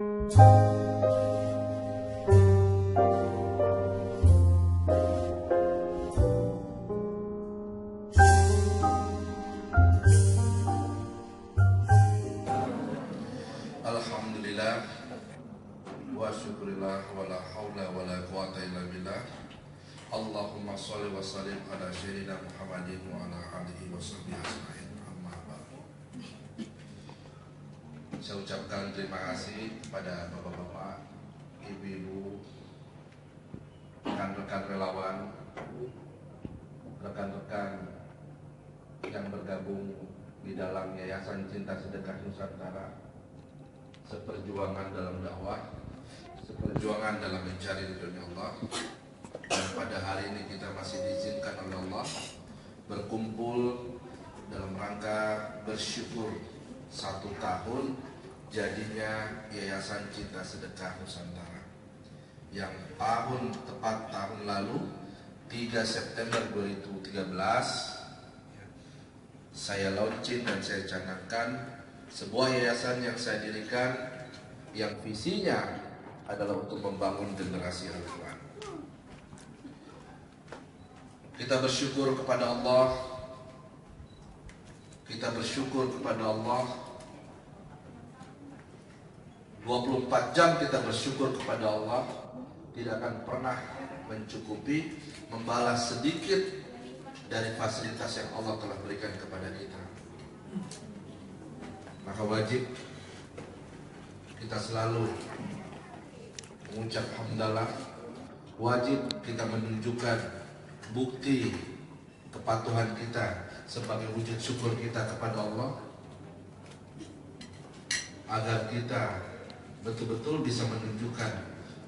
Alhamdulillah wa syukurillah wa la hawla wa la quwata illa billah. Allahumma sholli wa sallim ala sayyidina Muhammadin wa ala alihi wa sahbihi ajma'in. Amma ba'du. Saya ucapkan terima kasih kepada bapak-bapak, ibu-ibu, rekan-rekan relawan, rekan-rekan yang bergabung di dalam Yayasan Cinta Sedekah Nusantara, seperjuangan dalam dakwah, seperjuangan dalam mencari ridhonya Allah. Dan pada hari ini kita masih diizinkan oleh Allah berkumpul dalam rangka bersyukur 1 tahun jadinya Yayasan Cinta Sedekah Nusantara, yang tepat tahun lalu 3 September 2013 saya launching dan saya canangkan sebuah yayasan yang saya dirikan yang visinya adalah untuk membangun generasi Al-Quran. Kita bersyukur kepada Allah. Kita bersyukur kepada Allah. 24 jam kita bersyukur kepada Allah tidak akan pernah mencukupi membalas sedikit dari fasilitas yang Allah telah berikan kepada kita. Maka wajib kita selalu mengucap hamdalah. Wajib kita menunjukkan bukti kepatuhan kita sebagai wujud syukur kita kepada Allah, agar kita betul-betul bisa menunjukkan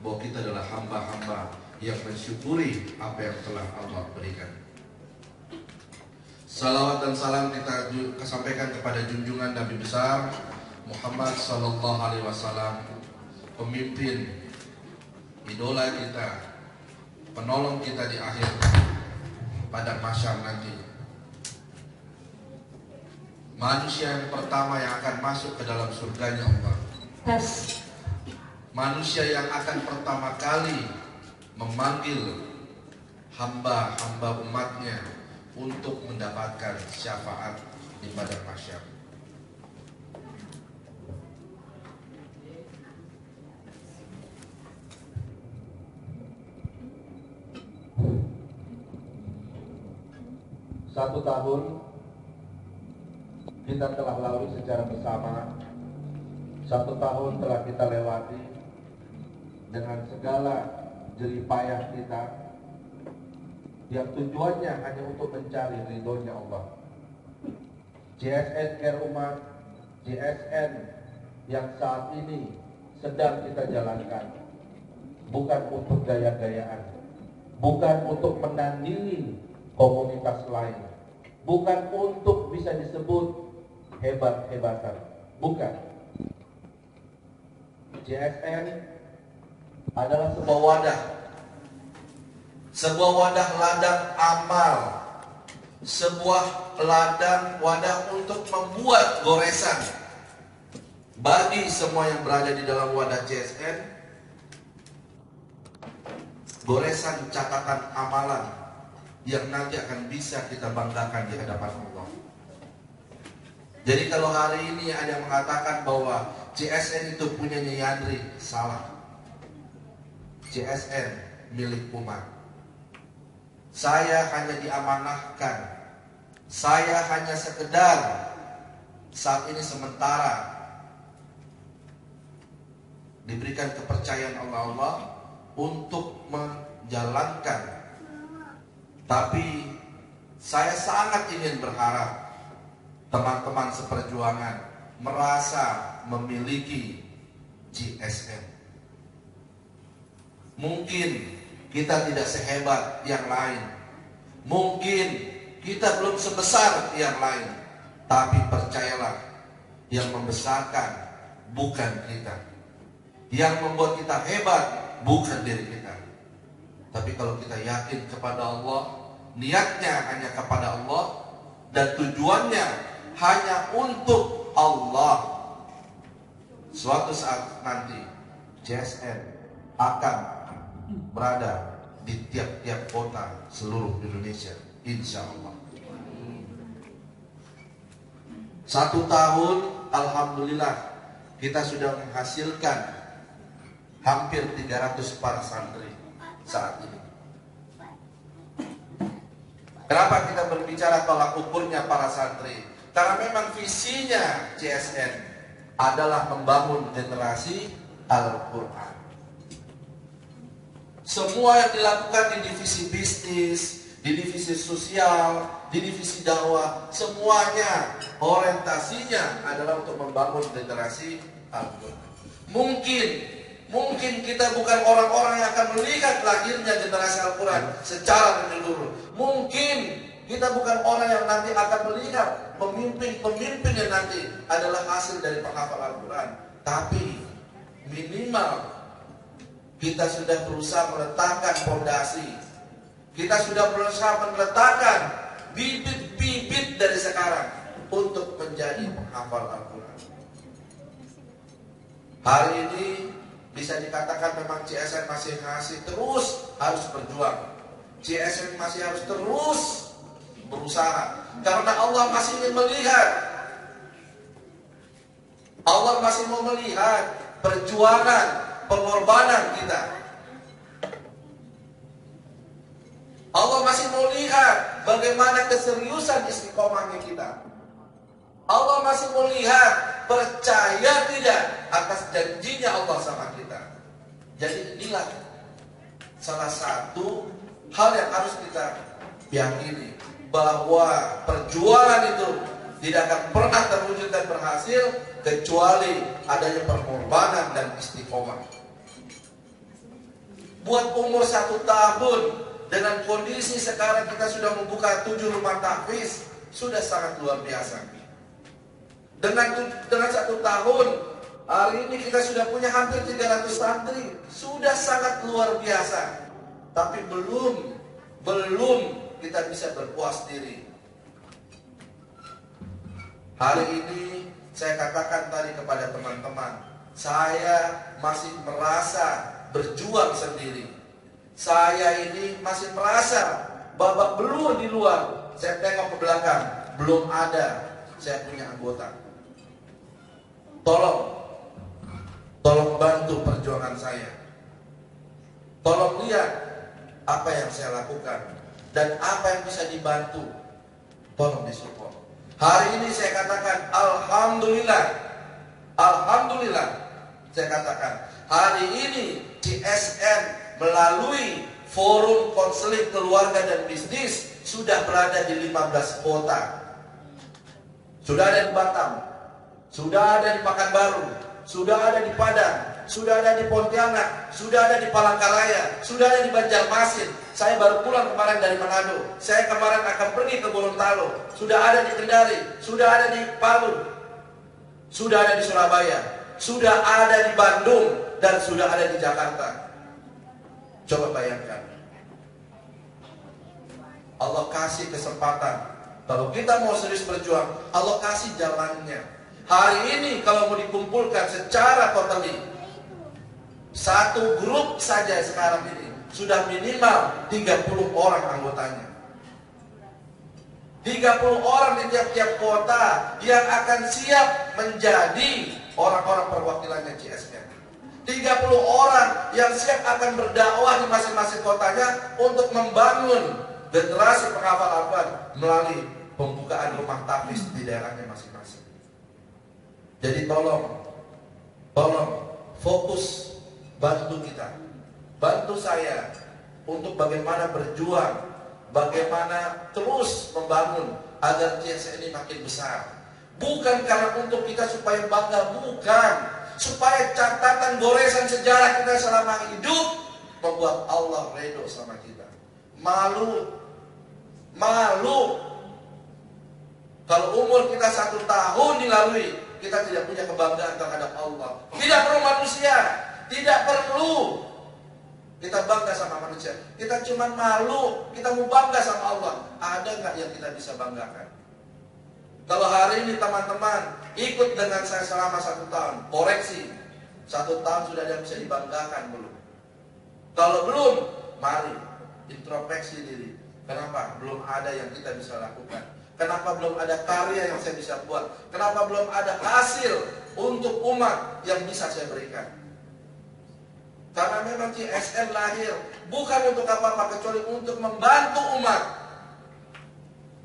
bahwa kita adalah hamba-hamba yang mensyukuri apa yang telah Allah berikan. Salawat dan salam kita sampaikan kepada junjungan Nabi besar Muhammad sallallahu alaihi wasallam, pemimpin, idola kita, penolong kita di akhir pada mahsyar nanti. Manusia yang pertama yang akan masuk ke dalam surganya Allah. Manusia yang akan pertama kali memanggil hamba-hamba umatnya untuk mendapatkan syafaat di padang mahsyar. Satu tahun kita telah lalui secara bersama. 1 tahun telah kita lewati dengan segala jerih payah kita, yang tujuannya hanya untuk mencari ridhonya Allah. JSN Care Umat, JSN yang saat ini sedang kita jalankan, bukan untuk gaya-gayaan, bukan untuk menandingi komunitas lain, bukan untuk bisa disebut hebat-hebatan, bukan. JSN adalah sebuah wadah ladang amal, sebuah ladang wadah untuk membuat goresan bagi semua yang berada di dalam wadah JSN, goresan catatan amalan yang nanti akan bisa kita banggakan di hadapan Allah. Jadi kalau hari ini ada yang mengatakan bahwa JSN itu punyanya Yandri, salah. JSN milik umat. Saya hanya diamanahkan, saya hanya sekedar saat ini sementara diberikan kepercayaan Allah untuk menjalankan. Tapi saya sangat ingin berharap teman-teman seperjuangan merasa memiliki JSN. Mungkin kita tidak sehebat yang lain, mungkin kita belum sebesar yang lain, tapi percayalah, yang membesarkan bukan kita, yang membuat kita hebat bukan diri kita. Tapi kalau kita yakin kepada Allah, niatnya hanya kepada Allah, dan tujuannya hanya untuk Allah, suatu saat nanti CSN akan berada di tiap-tiap kota seluruh Indonesia, insya Allah. 1 tahun, alhamdulillah, kita sudah menghasilkan hampir 300 para santri saat ini. Kenapa kita berbicara tolak ukurnya para santri? Karena memang visinya CSN adalah membangun generasi Al-Quran. Semua yang dilakukan di divisi bisnis, di divisi sosial, di divisi dakwah, semuanya orientasinya adalah untuk membangun generasi Al-Quran. Mungkin kita bukan orang-orang yang akan melihat lahirnya generasi Al-Quran secara menyeluruh. Mungkin kita bukan orang yang nanti akan melihat pemimpin yang nanti adalah hasil dari penghafal Al-Quran. Tapi minimal kita sudah berusaha meletakkan fondasi. Kita sudah berusaha meletakkan bibit-bibit dari sekarang untuk menjadi penghafal Al-Quran. Hari ini bisa dikatakan memang CSN masih terus harus berjuang. CSN masih harus terus berusaha. Karena Allah masih ingin melihat. Allah masih mau melihat perjuangan, pengorbanan kita. Allah masih mau lihat bagaimana keseriusan istiqomahnya kita. Allah masih mau lihat percaya tidak atas janjinya Allah sama kita. Jadi inilah salah satu hal yang harus kita yakini, bahwa perjuangan itu tidak akan pernah terwujud dan berhasil kecuali adanya pengorbanan dan istiqomah. Buat umur 1 tahun dengan kondisi sekarang kita sudah membuka 7 rumah tahfiz, sudah sangat luar biasa. Dengan 1 tahun hari ini kita sudah punya hampir 300 santri, sudah sangat luar biasa. Tapi belum kita bisa berpuas diri. Hari ini saya katakan tadi kepada teman-teman, saya masih merasa berjuang sendiri. Saya ini masih merasa babak belur di luar. Saya tengok ke belakang, belum ada saya punya anggota. Tolong bantu perjuangan saya. Tolong lihat apa yang saya lakukan dan apa yang bisa dibantu. Tolong disupport. Hari ini saya katakan Alhamdulillah saya katakan hari ini CSN melalui forum konseling keluarga dan bisnis sudah berada di 15 kota. Sudah ada di Batam, sudah ada di Pekanbaru, sudah ada di Padang, sudah ada di Pontianak, sudah ada di Palangkaraya, sudah ada di Banjarmasin. Saya baru pulang kemarin dari Manado. Saya kemarin akan pergi ke Gorontalo. Sudah ada di Kendari, sudah ada di Palu, sudah ada di Surabaya, sudah ada di Bandung, dan sudah ada di Jakarta. Coba bayangkan, Allah kasih kesempatan. Kalau kita mau serius berjuang, Allah kasih jalannya. Hari ini kalau mau dikumpulkan secara totally, satu grup saja sekarang ini sudah minimal 30 orang anggotanya. 30 orang di tiap-tiap kota yang akan siap menjadi orang-orang perwakilannya CSN. 30 orang yang siap akan berdakwah di masing-masing kotanya untuk membangun generasi penghafal Al-Quran melalui pembukaan rumah tahfiz di daerahnya masing-masing. Jadi tolong fokus, bantu kita, bantu saya untuk bagaimana berjuang, bagaimana terus membangun agar CSN ini makin besar. Bukan karena untuk kita supaya bangga, bukan, supaya catatan goresan sejarah kita selama hidup membuat Allah ridho sama kita. Malu kalau umur kita 1 tahun dilalui, kita tidak punya kebanggaan terhadap Allah. Tidak perlu manusia, tidak perlu kita bangga sama manusia. Kita cuma malu, kita mau bangga sama Allah. Ada nggak yang kita bisa banggakan? Kalau hari ini teman-teman ikut dengan saya selama 1 tahun, koreksi, 1 tahun sudah ada yang bisa dibanggakan belum? Kalau belum, mari introspeksi diri. Kenapa belum ada yang kita bisa lakukan? Kenapa belum ada karya yang saya bisa buat? Kenapa belum ada hasil untuk umat yang bisa saya berikan? Karena memang CSN lahir bukan untuk apa-apa kecuali untuk membantu umat,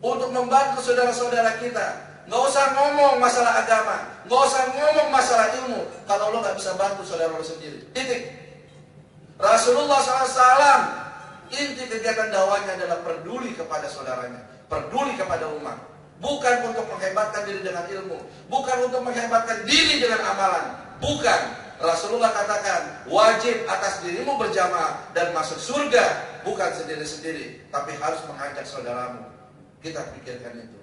untuk membantu saudara-saudara kita. Nggak usah ngomong masalah agama, nggak usah ngomong masalah ilmu kalau lo nggak bisa bantu saudara lo sendiri. Titik. Rasulullah SAW inti kegiatan dakwahnya adalah peduli kepada saudaranya, peduli kepada umat. Bukan untuk menghebatkan diri dengan ilmu, bukan untuk menghebatkan diri dengan amalan, bukan. Rasulullah katakan, wajib atas dirimu berjamaah dan masuk surga, bukan sendiri-sendiri, tapi harus mengajak saudaramu. Kita pikirkan itu.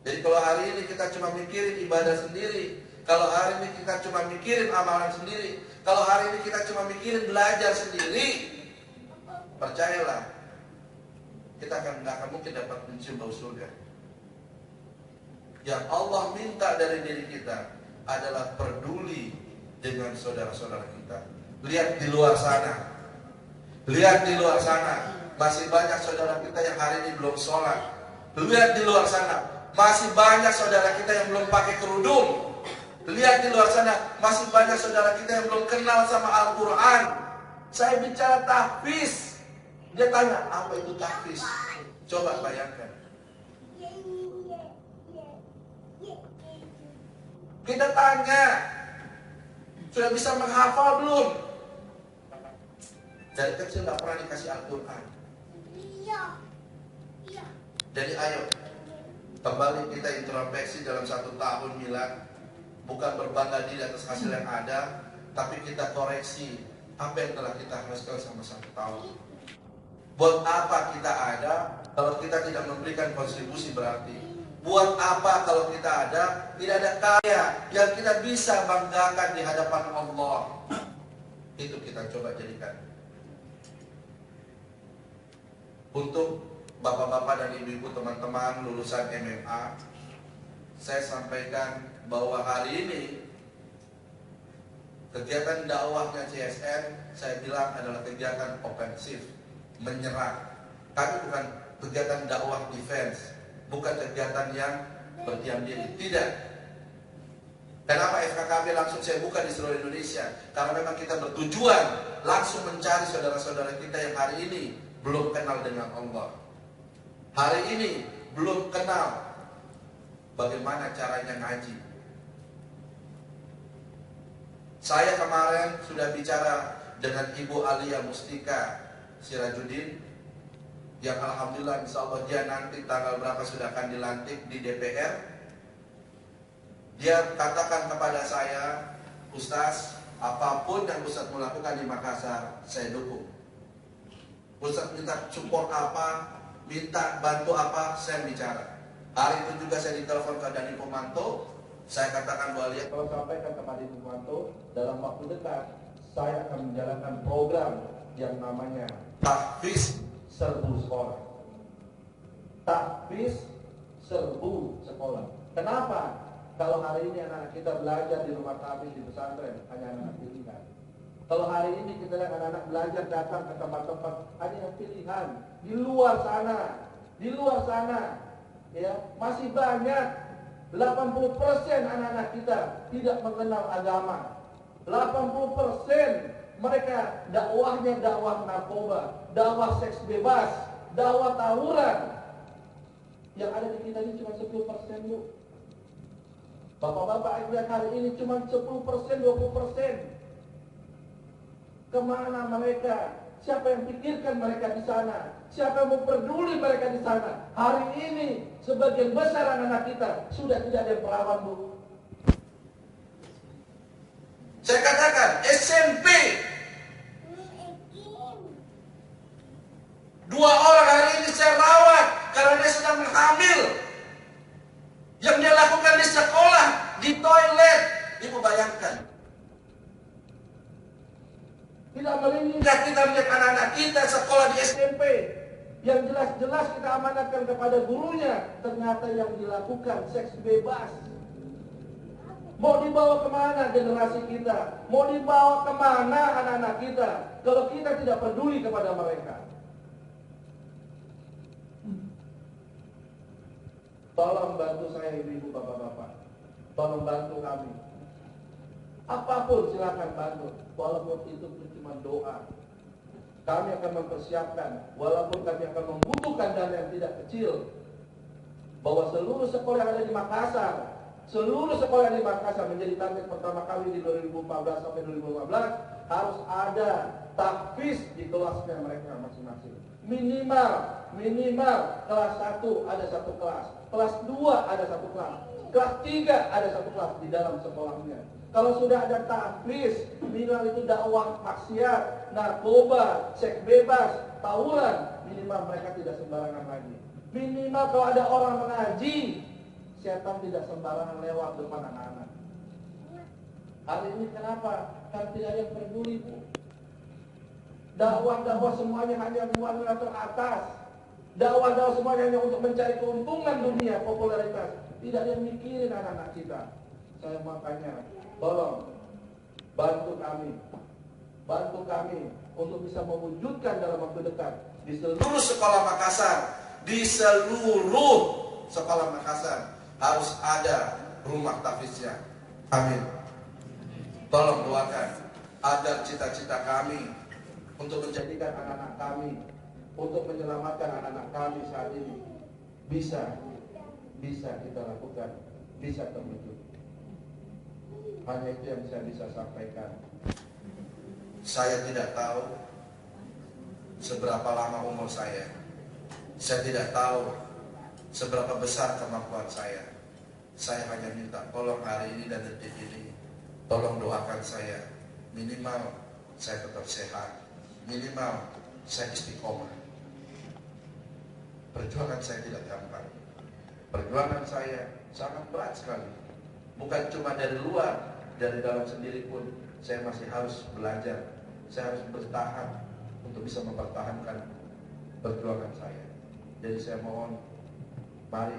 Jadi kalau hari ini kita cuma mikirin ibadah sendiri, kalau hari ini kita cuma mikirin amalan sendiri, kalau hari ini kita cuma mikirin belajar sendiri, percayalah, kita nggak akan mungkin dapat mencium bau surga. Yang Allah minta dari diri kita adalah peduli dengan saudara-saudara kita. Lihat di luar sana, lihat di luar sana, masih banyak saudara kita yang hari ini belum sholat. Lihat di luar sana, masih banyak saudara kita yang belum pakai kerudung. Lihat di luar sana, masih banyak saudara kita yang belum kenal sama Al-Quran. Saya bicara tahfiz, dia tanya, apa itu tahfiz? Coba bayangkan. Kita tanya, sudah bisa menghafal belum? Dari kecil gak pernah dikasih Al-Quran. Jadi ayo, kembali kita introspeksi dalam 1 tahun milad. Bukan berbangga diri atas hasil yang ada, tapi kita koreksi apa yang telah kita hasilkan selama 1 tahun. Buat apa kita ada kalau kita tidak memberikan kontribusi berarti? Buat apa kalau kita ada, tidak ada karya yang kita bisa banggakan di hadapan Allah? Itu kita coba jadikan. Untuk bapak-bapak dan ibu-ibu teman-teman lulusan MMA, saya sampaikan bahwa hari ini kegiatan dakwahnya CSN saya bilang adalah kegiatan ofensif, menyerang. Kami bukan kegiatan dakwah defense, bukan kegiatan yang berdiam diri, tidak. Kenapa FKKB langsung saya buka di seluruh Indonesia? Karena memang kita bertujuan langsung mencari saudara-saudara kita yang hari ini belum kenal dengan Allah, hari ini belum kenal bagaimana caranya ngaji. Saya kemarin sudah bicara dengan Ibu Alia Mustika Sirajuddin, yang alhamdulillah insya Allah dia nanti tanggal berapa sudah akan dilantik di DPR. Dia katakan kepada saya, Ustaz, apapun yang Ustaz melakukan di Makassar, saya dukung. Ustaz minta support apa, minta bantu apa, saya bicara. Hari itu juga saya ditelepon ke Dani Pomanto. Saya katakan bahwa dia kalau sampaikan kepada Ibu Pomanto, dalam waktu dekat saya akan menjalankan program yang namanya tahfiz serbu sekolah. Tahfiz serbu sekolah. Kenapa? Kalau hari ini anak-anak kita belajar di rumah tahfiz di pesantren, hanya anak-anak pilihan. Kalau hari ini kita lihat anak-anak belajar datang ke tempat-tempat hanya pilihan. Di luar sana, ya masih banyak. 80% anak-anak kita tidak mengenal agama. 80% mereka dakwahnya dakwah narkoba, dakwah seks bebas, dakwah tawuran. Yang ada di kita ini cuma 10%, Bu. Bapak-bapak lihat hari ini cuma 10%, 20%. Kemana mereka? Siapa yang pikirkan mereka di sana? Siapa yang memperduli mereka di sana? Hari ini sebagian besar anak-anak kita sudah tidak ada yang perawan, Bu. Saya katakan SMP 2 orang hari ini saya rawat karena dia sedang hamil. Yang dia lakukan di sekolah, di toilet. Ibu bayangkan. Tidak melingkar kita melihat anak-anak kita sekolah di SMP. Yang jelas-jelas kita amanatkan kepada gurunya, ternyata yang dilakukan seks bebas. Mau dibawa kemana generasi kita? Mau dibawa kemana anak-anak kita? Kalau kita tidak peduli kepada mereka. Tolong bantu saya ibu-ibu, bapak-bapak. Tolong bantu kami. Apapun silakan bantu. Walaupun itu cuma doa. Kami akan mempersiapkan, walaupun kami akan membutuhkan dana yang tidak kecil, bahwa seluruh sekolah yang ada di Makassar, menjadi target pertama kami di 2014 sampai 2015, harus ada tahfiz di kelasnya mereka masing-masing. Minimal kelas 1 ada satu kelas, kelas 2 ada satu kelas, kelas 3 ada satu kelas di dalam sekolahnya. Kalau sudah ada tahfiz, minimal itu dakwah maksiat, narkoba, seks bebas, tawuran, minimal mereka tidak sembarangan lagi. Minimal kalau ada orang mengaji, setan tidak sembarangan lewat depan anak-anak. Hari ini kenapa? Kan tidak ada yang peduli, Bu. Dakwah semuanya hanya buat teratas. Dakwah semuanya hanya untuk mencari keuntungan dunia, popularitas. Tidak ada yang mikirin anak-anak kita. Saya makanya, tolong bantu kami untuk bisa mewujudkan dalam waktu dekat di seluruh sekolah Makassar, harus ada rumah tahfiznya. Amin. Tolong doakan agar cita-cita kami untuk menjadikan anak-anak kami, untuk menyelamatkan anak-anak kami saat ini bisa kita lakukan, bisa terwujud. Hanya itu yang saya bisa sampaikan. Saya tidak tahu seberapa lama umur saya. Saya tidak tahu seberapa besar kemampuan saya. Saya hanya minta tolong hari ini dan detik ini, tolong doakan saya. Minimal saya tetap sehat, minimal saya istiqomah. Perjuangan saya tidak gampang. Perjuangan saya sangat berat sekali. Bukan cuma dari luar, dari dalam sendiri pun saya masih harus belajar. Saya harus bertahan untuk bisa mempertahankan perjuangan saya. Jadi saya mohon, mari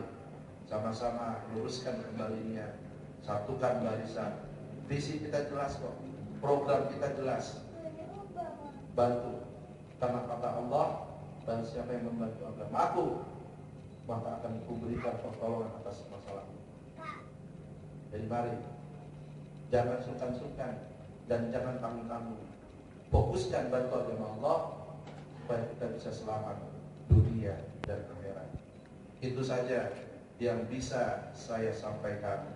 sama-sama luruskan kembali niat, satukan barisan. Visi kita jelas kok, program kita jelas. Bantu, karena kata Allah, dan siapa yang membantu agamaku, maka akan kuberikan pertolongan atas masalahmu. Jadi mari, jangan sungkan-sungkan dan jangan tanggung-tanggung. Fokuskan bantu agama Allah supaya kita bisa selamat dunia dan akhirat. Itu saja yang bisa saya sampaikan.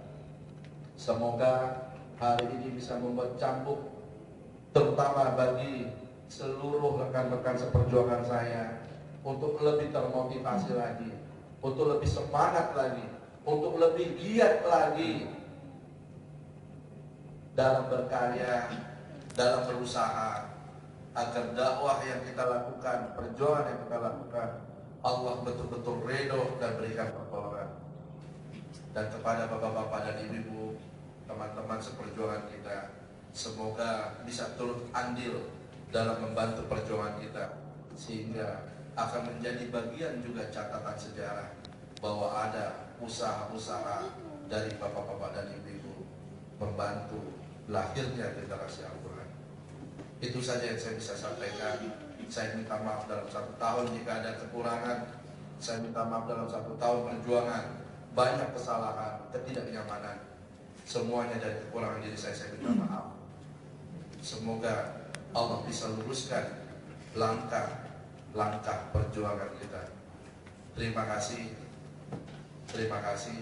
Semoga hari ini bisa membuat cambuk, terutama bagi seluruh rekan-rekan seperjuangan saya, untuk lebih termotivasi lagi, untuk lebih semangat lagi, untuk lebih giat lagi dalam berkarya, dalam berusaha, agar dakwah yang kita lakukan, perjuangan yang kita lakukan, Allah betul-betul ridho dan berikan pertolongan. Dan kepada bapak-bapak dan ibu-ibu, teman-teman seperjuangan kita, semoga bisa turut andil dalam membantu perjuangan kita, sehingga akan menjadi bagian juga catatan sejarah bahwa ada usaha-usaha dari bapak-bapak dan ibu-ibu membantu lahirnya generasi Al-Quran. Itu saja yang saya bisa sampaikan. Saya minta maaf dalam 1 tahun jika ada kekurangan. Saya minta maaf dalam 1 tahun perjuangan, banyak kesalahan, ketidaknyamanan. Semuanya dari kekurangan diri saya minta maaf. Semoga Allah bisa luruskan langkah perjuangan kita. Terima kasih,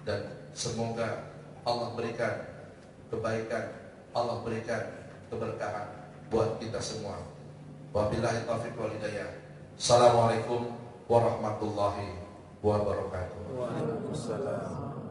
dan semoga Allah berikan kebaikan, Allah berikan keberkahan buat kita semua. Wabillahi taufiq wal hidayah. Assalamualaikum warahmatullahi wabarakatuh. Waalaikumsalam.